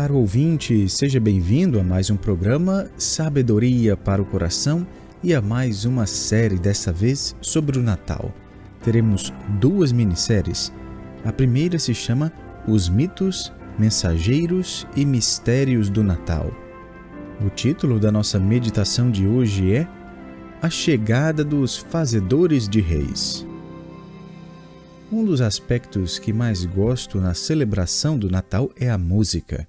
caro ouvinte, seja bem-vindo a mais um programa Sabedoria para o Coração e a mais uma série, dessa vez sobre o Natal. Teremos duas minisséries. A primeira se chama Os Mitos, Mensageiros e Mistérios do Natal. O título da nossa meditação de hoje é A Chegada dos Fazedores de Reis. Um dos aspectos que mais gosto na celebração do Natal é a música.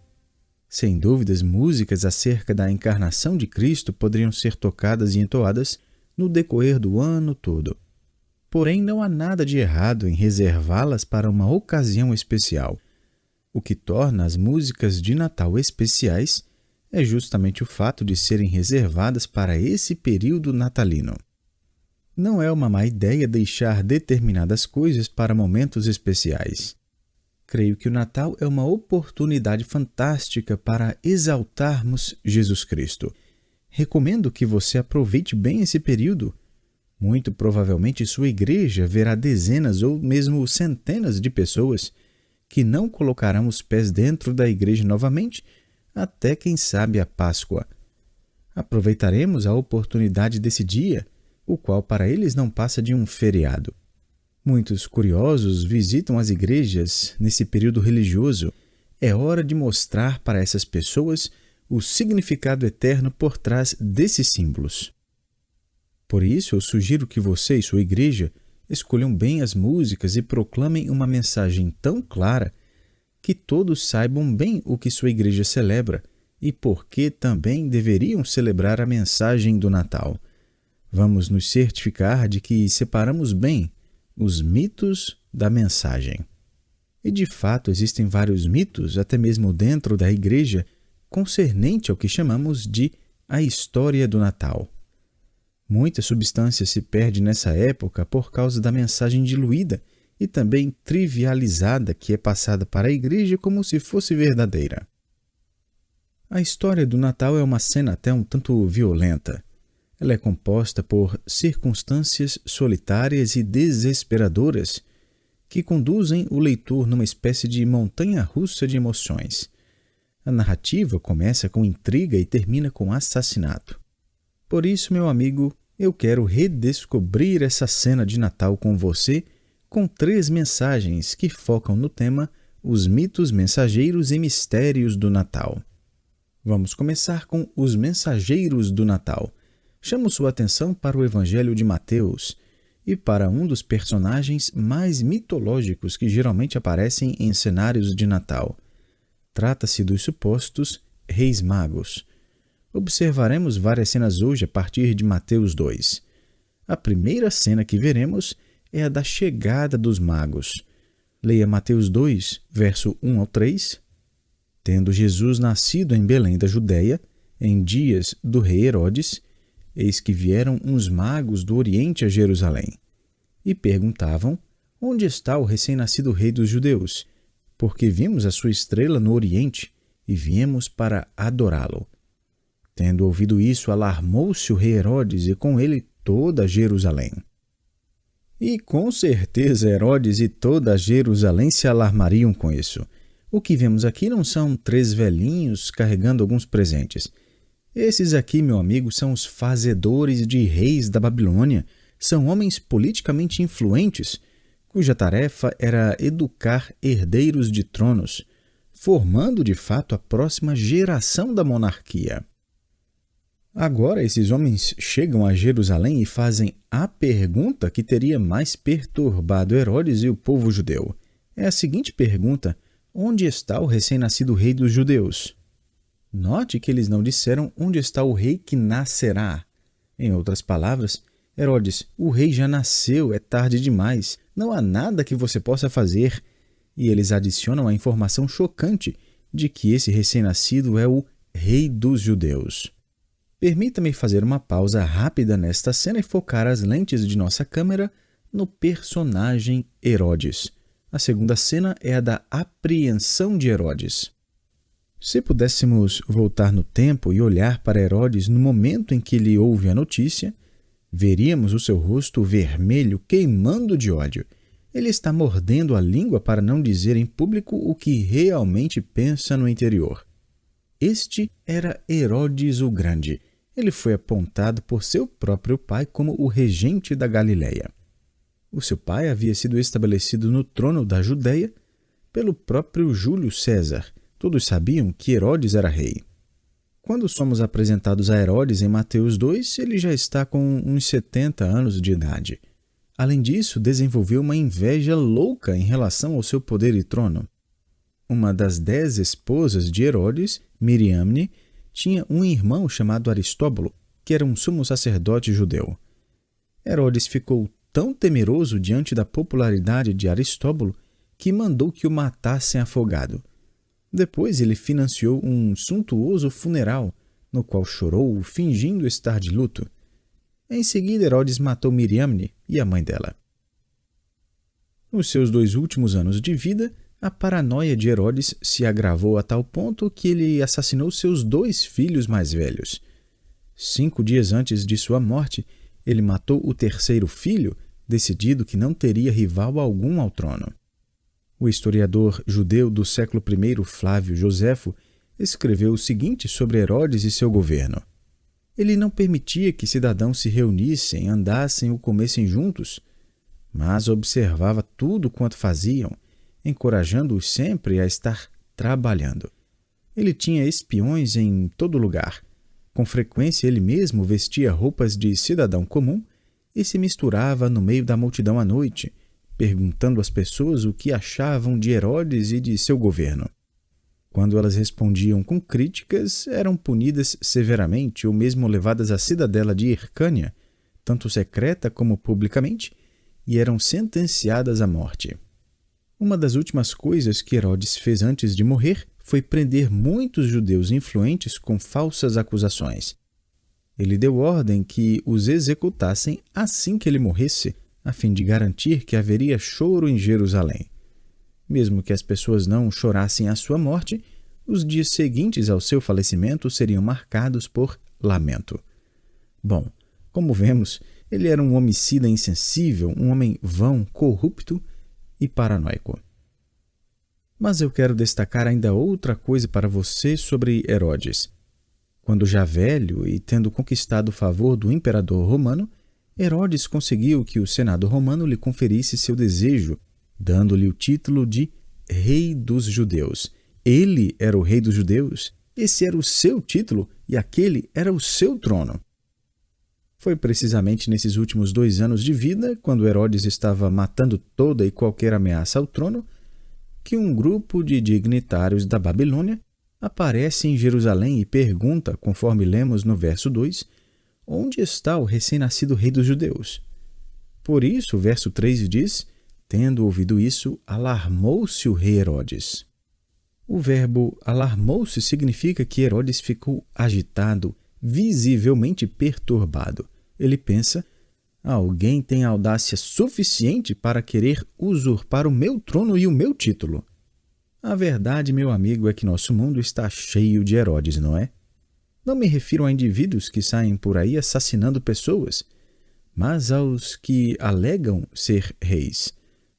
Sem dúvidas, músicas acerca da encarnação de Cristo poderiam ser tocadas e entoadas no decorrer do ano todo. Porém, não há nada de errado em reservá-las para uma ocasião especial. O que torna as músicas de Natal especiais é justamente o fato de serem reservadas para esse período natalino. Não é uma má ideia deixar determinadas coisas para momentos especiais. Creio que o Natal é uma oportunidade fantástica para exaltarmos Jesus Cristo. Recomendo que você aproveite bem esse período. Muito provavelmente sua igreja verá dezenas ou mesmo centenas de pessoas que não colocarão os pés dentro da igreja novamente até, quem sabe, a Páscoa. Aproveitaremos a oportunidade desse dia, o qual para eles não passa de um feriado. Muitos curiosos visitam as igrejas nesse período religioso. É hora de mostrar para essas pessoas o significado eterno por trás desses símbolos. Por isso, eu sugiro que você e sua igreja escolham bem as músicas e proclamem uma mensagem tão clara que todos saibam bem o que sua igreja celebra e por que também deveriam celebrar a mensagem do Natal. Vamos nos certificar de que separamos bem os mitos da mensagem. E de fato existem vários mitos, até mesmo dentro da igreja, concernente ao que chamamos de a história do Natal. Muita substância se perde nessa época por causa da mensagem diluída e também trivializada que é passada para a igreja como se fosse verdadeira. A história do Natal é uma cena até um tanto violenta. Ela é composta por circunstâncias solitárias e desesperadoras que conduzem o leitor numa espécie de montanha-russa de emoções. A narrativa começa com intriga e termina com assassinato. Por isso, meu amigo, eu quero redescobrir essa cena de Natal com você com 3 mensagens que focam no tema Os Mitos, Mensageiros e Mistérios do Natal. Vamos começar com Os Mensageiros do Natal. Chamo sua atenção para o Evangelho de Mateus e para um dos personagens mais mitológicos que geralmente aparecem em cenários de Natal. Trata-se dos supostos Reis Magos. Observaremos várias cenas hoje a partir de Mateus 2. A primeira cena que veremos é a da chegada dos magos. Leia Mateus 2, verso 1 ao 3. Tendo Jesus nascido em Belém da Judéia, em dias do rei Herodes, eis que vieram uns magos do Oriente a Jerusalém, e perguntavam, onde está o recém-nascido rei dos judeus? Porque vimos a sua estrela no Oriente, e viemos para adorá-lo. Tendo ouvido isso, alarmou-se o rei Herodes, e com ele toda Jerusalém. E com certeza Herodes e toda Jerusalém se alarmariam com isso. O que vemos aqui não são 3 velhinhos carregando alguns presentes. Esses aqui, meu amigo, são os fazedores de reis da Babilônia. São homens politicamente influentes, cuja tarefa era educar herdeiros de tronos, formando de fato a próxima geração da monarquia. Agora, esses homens chegam a Jerusalém e fazem a pergunta que teria mais perturbado Herodes e o povo judeu. É a seguinte pergunta: onde está o recém-nascido rei dos judeus? Note que eles não disseram onde está o rei que nascerá. Em outras palavras, Herodes, o rei já nasceu, é tarde demais, não há nada que você possa fazer. E eles adicionam a informação chocante de que esse recém-nascido é o rei dos judeus. Permita-me fazer uma pausa rápida nesta cena e focar as lentes de nossa câmera no personagem Herodes. A segunda cena é a da apreensão de Herodes. Se pudéssemos voltar no tempo e olhar para Herodes no momento em que ele ouve a notícia, veríamos o seu rosto vermelho queimando de ódio. Ele está mordendo a língua para não dizer em público o que realmente pensa no interior. Este era Herodes o Grande. Ele foi apontado por seu próprio pai como o regente da Galileia. O seu pai havia sido estabelecido no trono da Judéia pelo próprio Júlio César. Todos sabiam que Herodes era rei. Quando somos apresentados a Herodes em Mateus 2, ele já está com uns 70 anos de idade. Além disso, desenvolveu uma inveja louca em relação ao seu poder e trono. Uma das 10 esposas de Herodes, Miriamne, tinha um irmão chamado Aristóbulo, que era um sumo sacerdote judeu. Herodes ficou tão temeroso diante da popularidade de Aristóbulo que mandou que o matassem afogado. Depois ele financiou um suntuoso funeral, no qual chorou, fingindo estar de luto. Em seguida, Herodes matou Miriamne e a mãe dela. Nos seus 2 últimos anos de vida, a paranoia de Herodes se agravou a tal ponto que ele assassinou seus 2 filhos mais velhos. 5 dias antes de sua morte, ele matou o 3º filho, decidido que não teria rival algum ao trono. O historiador judeu do século I, Flávio Joséfo, escreveu o seguinte sobre Herodes e seu governo. Ele não permitia que cidadãos se reunissem, andassem ou comessem juntos, mas observava tudo quanto faziam, encorajando-os sempre a estar trabalhando. Ele tinha espiões em todo lugar. Com frequência ele mesmo vestia roupas de cidadão comum e se misturava no meio da multidão à noite, perguntando às pessoas o que achavam de Herodes e de seu governo. Quando elas respondiam com críticas, eram punidas severamente ou mesmo levadas à cidadela de Hircânia, tanto secreta como publicamente, e eram sentenciadas à morte. Uma das últimas coisas que Herodes fez antes de morrer foi prender muitos judeus influentes com falsas acusações. Ele deu ordem que os executassem assim que ele morresse, a fim de garantir que haveria choro em Jerusalém. Mesmo que as pessoas não chorassem a sua morte, os dias seguintes ao seu falecimento seriam marcados por lamento. Bom, como vemos, ele era um homicida insensível, um homem vão, corrupto e paranoico. Mas eu quero destacar ainda outra coisa para você sobre Herodes. Quando já velho e tendo conquistado o favor do imperador romano, Herodes conseguiu que o Senado romano lhe conferisse seu desejo, dando-lhe o título de Rei dos Judeus. Ele era o Rei dos Judeus, esse era o seu título e aquele era o seu trono. Foi precisamente nesses últimos 2 anos de vida, quando Herodes estava matando toda e qualquer ameaça ao trono, que um grupo de dignitários da Babilônia aparece em Jerusalém e pergunta, conforme lemos no verso 2, onde está o recém-nascido rei dos judeus? Por isso, o verso 3 diz, tendo ouvido isso, alarmou-se o rei Herodes. O verbo alarmou-se significa que Herodes ficou agitado, visivelmente perturbado. Ele pensa, alguém tem audácia suficiente para querer usurpar o meu trono e o meu título. A verdade, meu amigo, é que nosso mundo está cheio de Herodes, não é? Não me refiro a indivíduos que saem por aí assassinando pessoas, mas aos que alegam ser reis.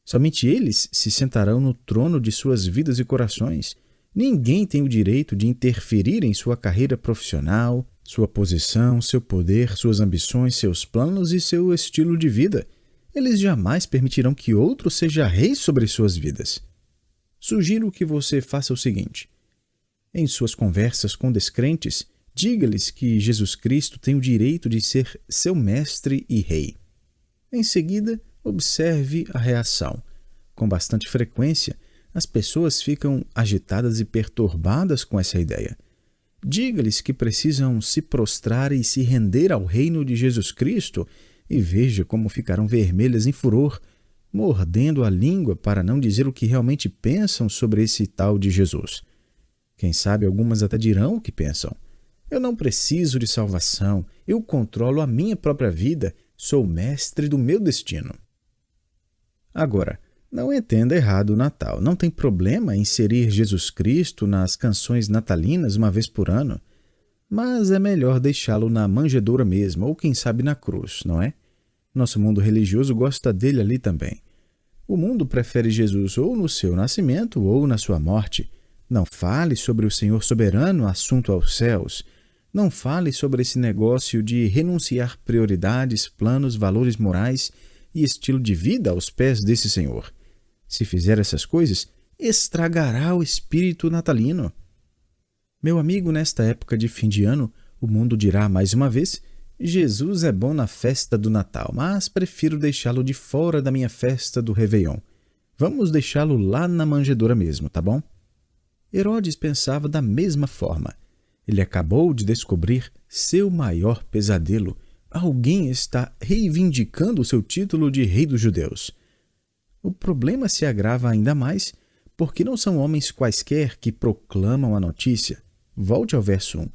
Somente eles se sentarão no trono de suas vidas e corações. Ninguém tem o direito de interferir em sua carreira profissional, sua posição, seu poder, suas ambições, seus planos e seu estilo de vida. Eles jamais permitirão que outro seja rei sobre suas vidas. Sugiro que você faça o seguinte. Em suas conversas com descrentes, diga-lhes que Jesus Cristo tem o direito de ser seu mestre e rei. Em seguida, observe a reação. Com bastante frequência, as pessoas ficam agitadas e perturbadas com essa ideia. Diga-lhes que precisam se prostrar e se render ao reino de Jesus Cristo e veja como ficarão vermelhas em furor, mordendo a língua para não dizer o que realmente pensam sobre esse tal de Jesus. Quem sabe algumas até dirão o que pensam. Eu não preciso de salvação, eu controlo a minha própria vida, sou mestre do meu destino. Agora, não entenda errado o Natal. Não tem problema inserir Jesus Cristo nas canções natalinas uma vez por ano, mas é melhor deixá-lo na manjedoura mesmo, ou quem sabe na cruz, não é? Nosso mundo religioso gosta dele ali também. O mundo prefere Jesus ou no seu nascimento ou na sua morte, Não fale sobre o Senhor soberano assunto aos céus. Não fale sobre esse negócio de renunciar prioridades, planos, valores morais e estilo de vida aos pés desse Senhor. Se fizer essas coisas, estragará o espírito natalino. Meu amigo, nesta época de fim de ano, o mundo dirá mais uma vez: Jesus é bom na festa do Natal, mas prefiro deixá-lo de fora da minha festa do Réveillon. Vamos deixá-lo lá na manjedoura mesmo, tá bom? Herodes pensava da mesma forma. Ele acabou de descobrir seu maior pesadelo. Alguém está reivindicando o seu título de rei dos judeus. O problema se agrava ainda mais porque não são homens quaisquer que proclamam a notícia. Volte ao verso 1.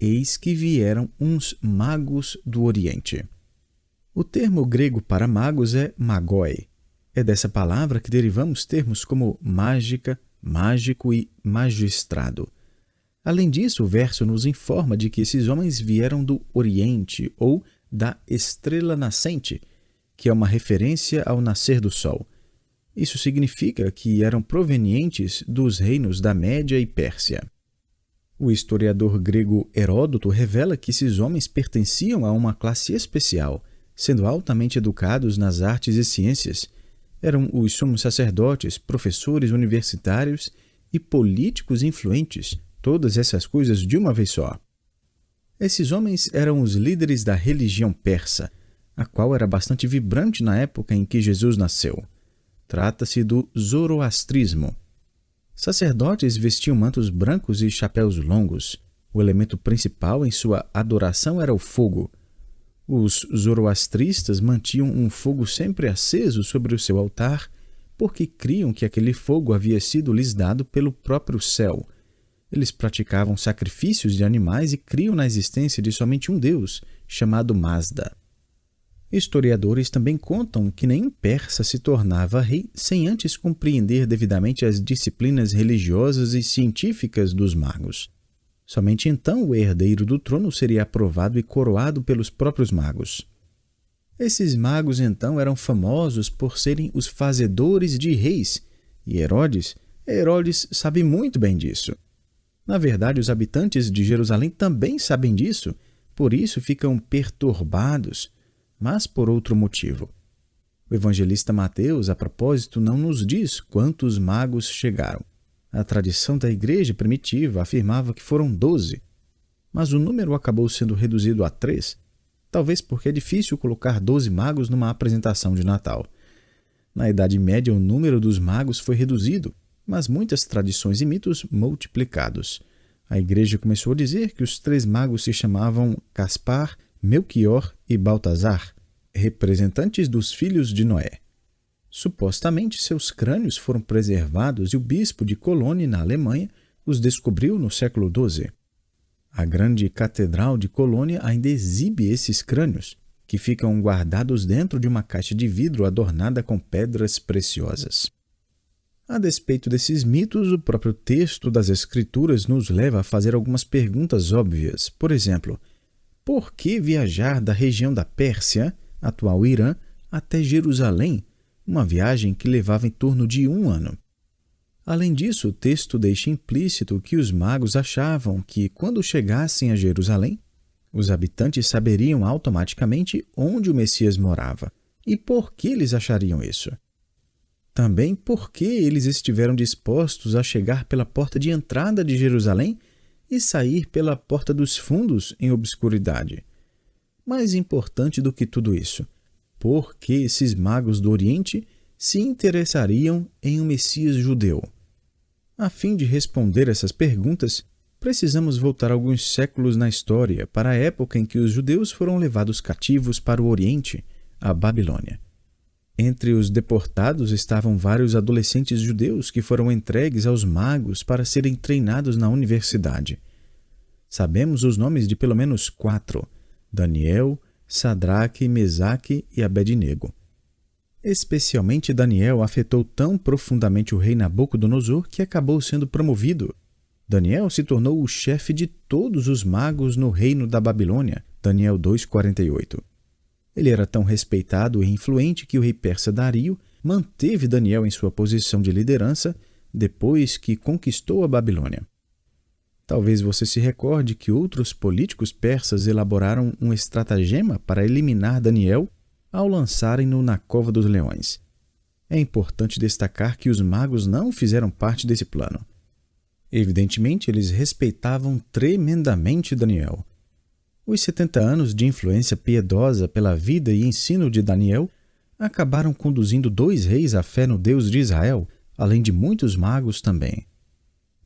Eis que vieram uns magos do Oriente. O termo grego para magos é magoi. É dessa palavra que derivamos termos como mágica, mágico e magistrado. Além disso, o verso nos informa de que esses homens vieram do Oriente ou da estrela nascente, que é uma referência ao nascer do sol. Isso significa que eram provenientes dos reinos da Média e Pérsia. O historiador grego Heródoto revela que esses homens pertenciam a uma classe especial, sendo altamente educados nas artes e ciências. Eram os sumos sacerdotes, professores universitários e políticos influentes, todas essas coisas de uma vez só. Esses homens eram os líderes da religião persa, a qual era bastante vibrante na época em que Jesus nasceu. Trata-se do zoroastrismo. Sacerdotes vestiam mantos brancos e chapéus longos. O elemento principal em sua adoração era o fogo. Os zoroastristas mantinham um fogo sempre aceso sobre o seu altar, porque criam que aquele fogo havia sido lhes dado pelo próprio céu. Eles praticavam sacrifícios de animais e criam na existência de somente um Deus, chamado Mazda. Historiadores também contam que nenhum persa se tornava rei sem antes compreender devidamente as disciplinas religiosas e científicas dos magos. Somente então o herdeiro do trono seria aprovado e coroado pelos próprios magos. Esses magos então eram famosos por serem os fazedores de reis, e Herodes sabe muito bem disso. Na verdade, os habitantes de Jerusalém também sabem disso, por isso ficam perturbados, mas por outro motivo. O evangelista Mateus, a propósito, não nos diz quantos magos chegaram. A tradição da igreja primitiva afirmava que foram 12, mas o número acabou sendo reduzido a 3, talvez porque é difícil colocar 12 magos numa apresentação de Natal. Na Idade Média, o número dos magos foi reduzido, mas muitas tradições e mitos multiplicados. A igreja começou a dizer que os 3 magos se chamavam Caspar, Melquior e Baltazar, representantes dos filhos de Noé. Supostamente, seus crânios foram preservados e o bispo de Cologne, na Alemanha, os descobriu no século XII. A grande catedral de Colônia ainda exibe esses crânios, que ficam guardados dentro de uma caixa de vidro adornada com pedras preciosas. A despeito desses mitos, o próprio texto das Escrituras nos leva a fazer algumas perguntas óbvias. Por exemplo, por que viajar da região da Pérsia, atual Irã, até Jerusalém, uma viagem que levava em torno de 1 ano? Além disso, o texto deixa implícito que os magos achavam que, quando chegassem a Jerusalém, os habitantes saberiam automaticamente onde o Messias morava. E por que eles achariam isso? Também por que eles estiveram dispostos a chegar pela porta de entrada de Jerusalém e sair pela porta dos fundos em obscuridade. Mais importante do que tudo isso, por que esses magos do Oriente se interessariam em um Messias judeu? A fim de responder essas perguntas, precisamos voltar alguns séculos na história para a época em que os judeus foram levados cativos para o Oriente, a Babilônia. Entre os deportados estavam vários adolescentes judeus que foram entregues aos magos para serem treinados na universidade. Sabemos os nomes de pelo menos 4, Daniel, Sadraque, Mesaque e Abednego. Especialmente Daniel afetou tão profundamente o rei Nabucodonosor que acabou sendo promovido. Daniel se tornou o chefe de todos os magos no reino da Babilônia, Daniel 2,48. Ele era tão respeitado e influente que o rei persa Dario manteve Daniel em sua posição de liderança, depois que conquistou a Babilônia. Talvez você se recorde que outros políticos persas elaboraram um estratagema para eliminar Daniel ao lançarem-no na cova dos leões. É importante destacar que os magos não fizeram parte desse plano. Evidentemente, eles respeitavam tremendamente Daniel. Os 70 anos de influência piedosa pela vida e ensino de Daniel acabaram conduzindo 2 reis à fé no Deus de Israel, além de muitos magos também.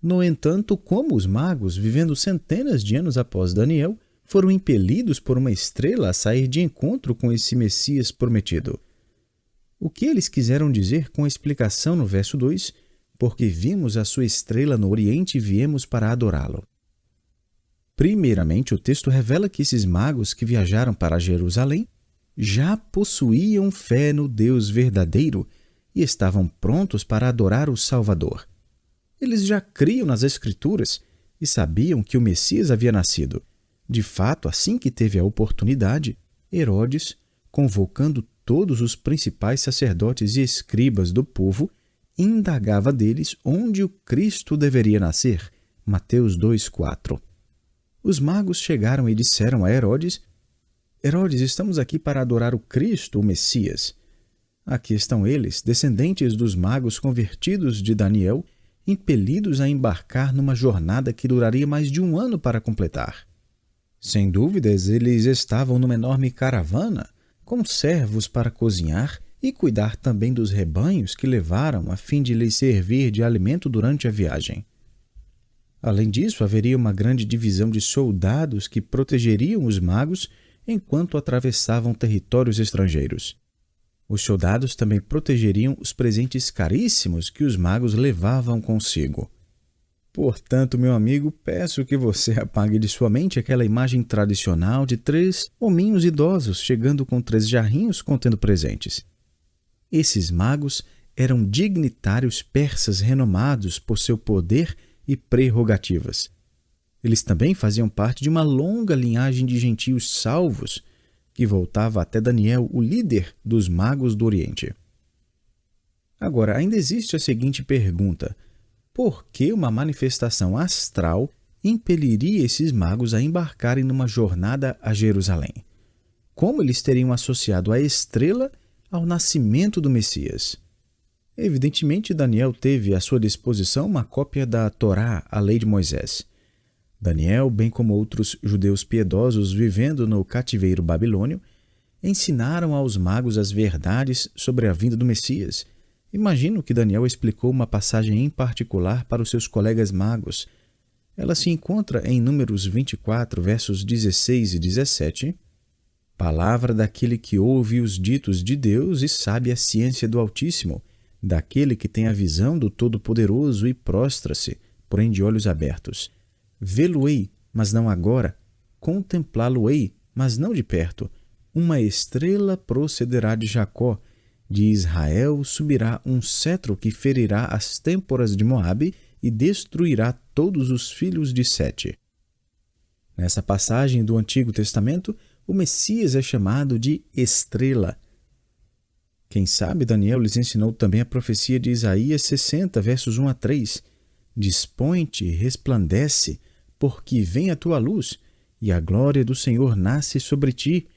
No entanto, como os magos, vivendo centenas de anos após Daniel, foram impelidos por uma estrela a sair de encontro com esse Messias prometido? O que eles quiseram dizer com a explicação no verso 2? Porque vimos a sua estrela no Oriente e viemos para adorá-lo. Primeiramente, o texto revela que esses magos que viajaram para Jerusalém já possuíam fé no Deus verdadeiro e estavam prontos para adorar o Salvador. Eles já criam nas Escrituras e sabiam que o Messias havia nascido. De fato, assim que teve a oportunidade, Herodes, convocando todos os principais sacerdotes e escribas do povo, indagava deles onde o Cristo deveria nascer. Mateus 2,4. Os magos chegaram e disseram a Herodes: Herodes, estamos aqui para adorar o Cristo, o Messias. Aqui estão eles, descendentes dos magos convertidos de Daniel, impelidos a embarcar numa jornada que duraria mais de 1 ano para completar. Sem dúvidas, eles estavam numa enorme caravana, com servos para cozinhar e cuidar também dos rebanhos que levaram a fim de lhes servir de alimento durante a viagem. Além disso, haveria uma grande divisão de soldados que protegeriam os magos enquanto atravessavam territórios estrangeiros. Os soldados também protegeriam os presentes caríssimos que os magos levavam consigo. Portanto, meu amigo, peço que você apague de sua mente aquela imagem tradicional de 3 hominhos idosos chegando com 3 jarrinhos contendo presentes. Esses magos eram dignitários persas renomados por seu poder e prerrogativas. Eles também faziam parte de uma longa linhagem de gentios salvos que voltava até Daniel, o líder dos magos do Oriente. Agora, ainda existe a seguinte pergunta: por que uma manifestação astral impeliria esses magos a embarcarem numa jornada a Jerusalém? Como eles teriam associado a estrela ao nascimento do Messias? Evidentemente, Daniel teve à sua disposição uma cópia da Torá, a lei de Moisés. Daniel, bem como outros judeus piedosos vivendo no cativeiro babilônio, ensinaram aos magos as verdades sobre a vinda do Messias. Imagino que Daniel explicou uma passagem em particular para os seus colegas magos. Ela se encontra em Números 24, versos 16 e 17. Palavra daquele que ouve os ditos de Deus e sabe a ciência do Altíssimo, daquele que tem a visão do Todo-Poderoso e prostra-se, porém de olhos abertos. Vê-lo-ei, mas não agora. Contemplá-lo-ei, mas não de perto. Uma estrela procederá de Jacó. De Israel subirá um cetro que ferirá as têmporas de Moabe e destruirá todos os filhos de Sete. Nessa passagem do Antigo Testamento, o Messias é chamado de estrela. Quem sabe Daniel lhes ensinou também a profecia de Isaías 60, versos 1 a 3. Dispõe-te, resplandece, porque vem a tua luz, e a glória do Senhor nasce sobre ti,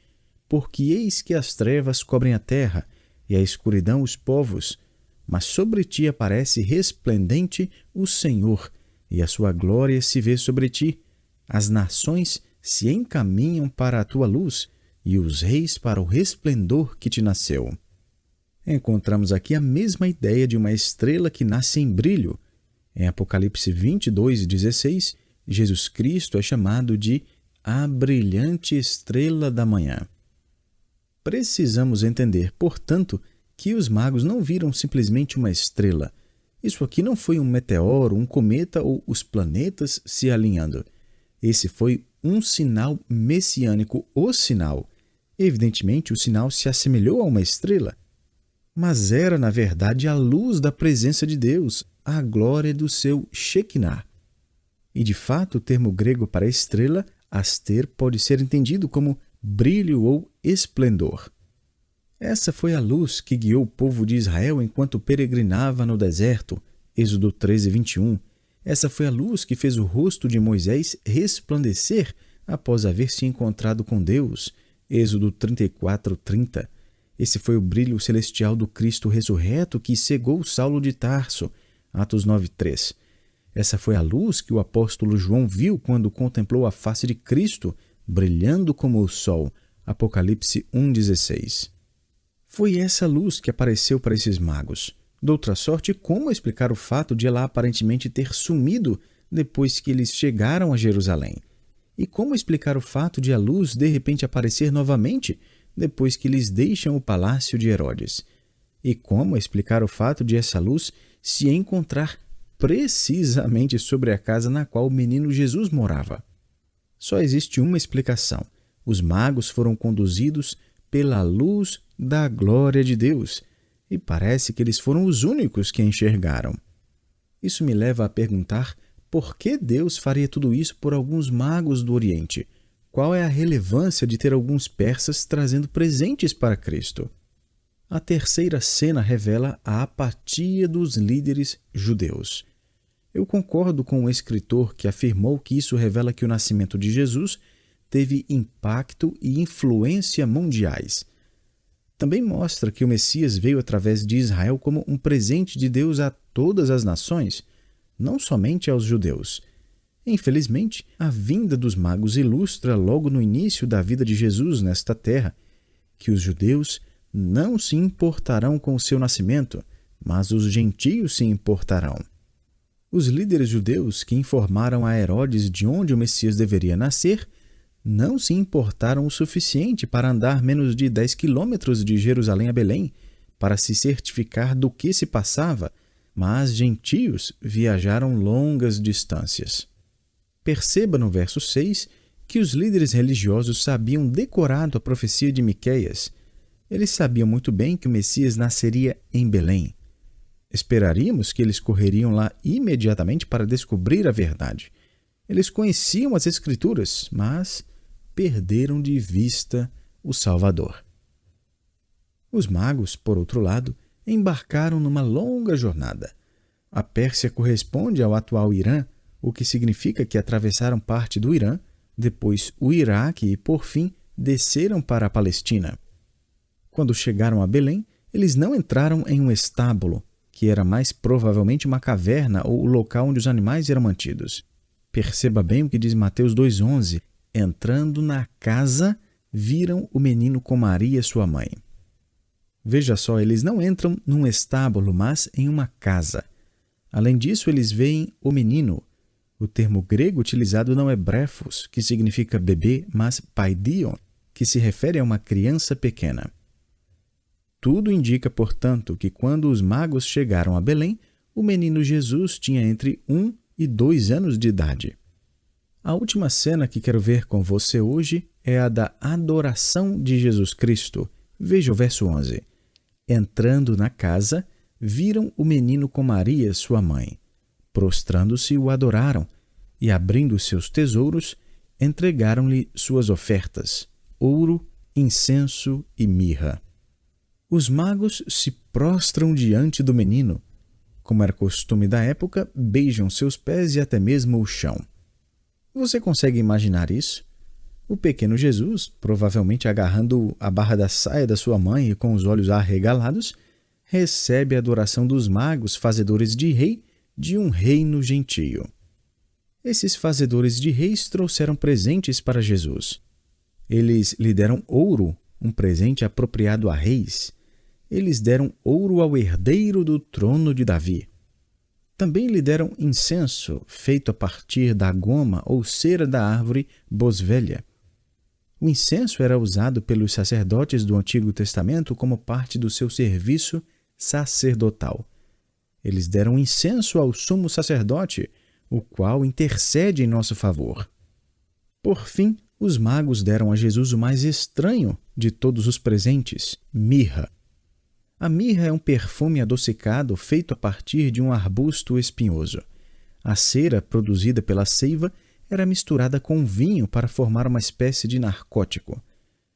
porque eis que as trevas cobrem a terra, e a escuridão os povos, mas sobre ti aparece resplendente o Senhor, e a sua glória se vê sobre ti. As nações se encaminham para a tua luz, e os reis para o resplendor que te nasceu. Encontramos aqui a mesma ideia de uma estrela que nasce em brilho. Em Apocalipse 22:16, Jesus Cristo é chamado de a brilhante estrela da manhã. Precisamos entender, portanto, que os magos não viram simplesmente uma estrela. Isso aqui não foi um meteoro, um cometa ou os planetas se alinhando. Esse foi um sinal messiânico, o sinal. Evidentemente, o sinal se assemelhou a uma estrela, mas era, na verdade, a luz da presença de Deus, a glória do seu Shekinah. E, de fato, o termo grego para estrela, aster, pode ser entendido como brilho ou esplendor. Essa foi a luz que guiou o povo de Israel enquanto peregrinava no deserto, Êxodo 13, 21. Essa foi a luz que fez o rosto de Moisés resplandecer após haver se encontrado com Deus. Êxodo 34, 30. Esse foi o brilho celestial do Cristo ressurreto que cegou Saulo de Tarso. Atos 9, 3. Essa foi a luz que o apóstolo João viu quando contemplou a face de Cristo, brilhando como o sol. Apocalipse 1,16. Foi essa luz que apareceu para esses magos. De outra sorte, como explicar o fato de ela aparentemente ter sumido depois que eles chegaram a Jerusalém? E como explicar o fato de a luz de repente aparecer novamente depois que eles deixam o palácio de Herodes? E como explicar o fato de essa luz se encontrar precisamente sobre a casa na qual o menino Jesus morava? Só existe uma explicação. Os magos foram conduzidos pela luz da glória de Deus, e parece que eles foram os únicos que a enxergaram. Isso me leva a perguntar por que Deus faria tudo isso por alguns magos do Oriente? Qual é a relevância de ter alguns persas trazendo presentes para Cristo? A terceira cena revela a apatia dos líderes judeus. Eu concordo com o escritor que afirmou que isso revela que o nascimento de Jesus teve impacto e influência mundiais. Também mostra que o Messias veio através de Israel como um presente de Deus a todas as nações, não somente aos judeus. Infelizmente, a vinda dos magos ilustra logo no início da vida de Jesus nesta terra que os judeus não se importarão com o seu nascimento, mas os gentios se importarão. Os líderes judeus que informaram a Herodes de onde o Messias deveria nascer não se importaram o suficiente para andar menos de 10 quilômetros de Jerusalém a Belém para se certificar do que se passava, mas gentios viajaram longas distâncias. Perceba no verso 6 que os líderes religiosos sabiam decorado a profecia de Miqueias. Eles sabiam muito bem que o Messias nasceria em Belém. Esperaríamos que eles correriam lá imediatamente para descobrir a verdade. Eles conheciam as Escrituras, mas perderam de vista o Salvador. Os magos, por outro lado, embarcaram numa longa jornada. A Pérsia corresponde ao atual Irã, o que significa que atravessaram parte do Irã, depois o Iraque e, por fim, desceram para a Palestina. Quando chegaram a Belém, eles não entraram em um estábulo, que era mais provavelmente uma caverna ou o local onde os animais eram mantidos. Perceba bem o que diz Mateus 2,11. Entrando na casa, viram o menino com Maria, sua mãe. Veja só, eles não entram num estábulo, mas em uma casa. Além disso, eles veem o menino. O termo grego utilizado não é brephos, que significa bebê, mas paidion, que se refere a uma criança pequena. Tudo indica, portanto, que quando os magos chegaram a Belém, o menino Jesus tinha entre 1 e 2 anos de idade. A última cena que quero ver com você hoje é a da adoração de Jesus Cristo. Veja o verso 11. Entrando na casa, viram o menino com Maria, sua mãe. Prostrando-se, o adoraram, e abrindo seus tesouros, entregaram-lhe suas ofertas, ouro, incenso e mirra. Os magos se prostram diante do menino. Como era costume da época, beijam seus pés e até mesmo o chão. Você consegue imaginar isso? O pequeno Jesus, provavelmente agarrando a barra da saia da sua mãe e com os olhos arregalados, recebe a adoração dos magos fazedores de rei de um reino gentio. Esses fazedores de reis trouxeram presentes para Jesus. Eles lhe deram ouro, um presente apropriado a reis. Eles deram ouro ao herdeiro do trono de Davi. Também lhe deram incenso, feito a partir da goma ou cera da árvore boswellia. O incenso era usado pelos sacerdotes do Antigo Testamento como parte do seu serviço sacerdotal. Eles deram incenso ao sumo sacerdote, o qual intercede em nosso favor. Por fim, os magos deram a Jesus o mais estranho de todos os presentes, mirra. A mirra é um perfume adocicado feito a partir de um arbusto espinhoso. A cera produzida pela seiva era misturada com vinho para formar uma espécie de narcótico.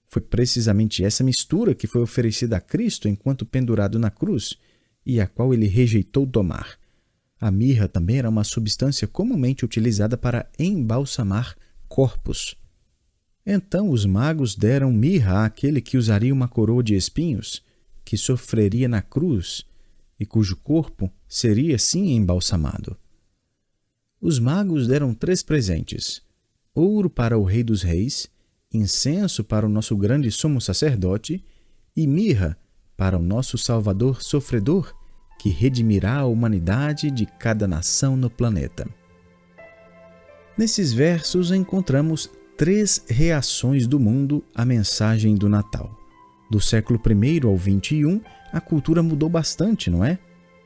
Foi precisamente essa mistura que foi oferecida a Cristo enquanto pendurado na cruz e a qual ele rejeitou tomar. A mirra também era uma substância comumente utilizada para embalsamar corpos. Então os magos deram mirra àquele que usaria uma coroa de espinhos, que sofreria na cruz e cujo corpo seria sim embalsamado. Os magos deram 3 presentes: ouro para o Rei dos Reis, incenso para o nosso grande sumo sacerdote e mirra para o nosso Salvador sofredor, que redimirá a humanidade de cada nação no planeta. Nesses versos encontramos 3 reações do mundo à mensagem do Natal. Do século I ao XXI, a cultura mudou bastante, não é?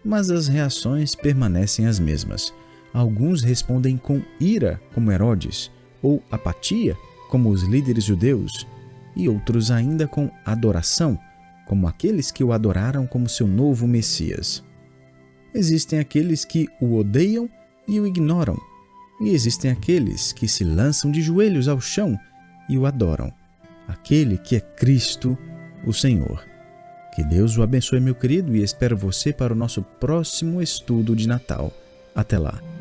Mas as reações permanecem as mesmas. Alguns respondem com ira, como Herodes, ou apatia, como os líderes judeus, e outros ainda com adoração, como aqueles que o adoraram como seu novo Messias. Existem aqueles que o odeiam e o ignoram, e existem aqueles que se lançam de joelhos ao chão e o adoram, aquele que é Cristo, o Senhor. Que Deus o abençoe, meu querido, e espero você para o nosso próximo estudo de Natal. Até lá!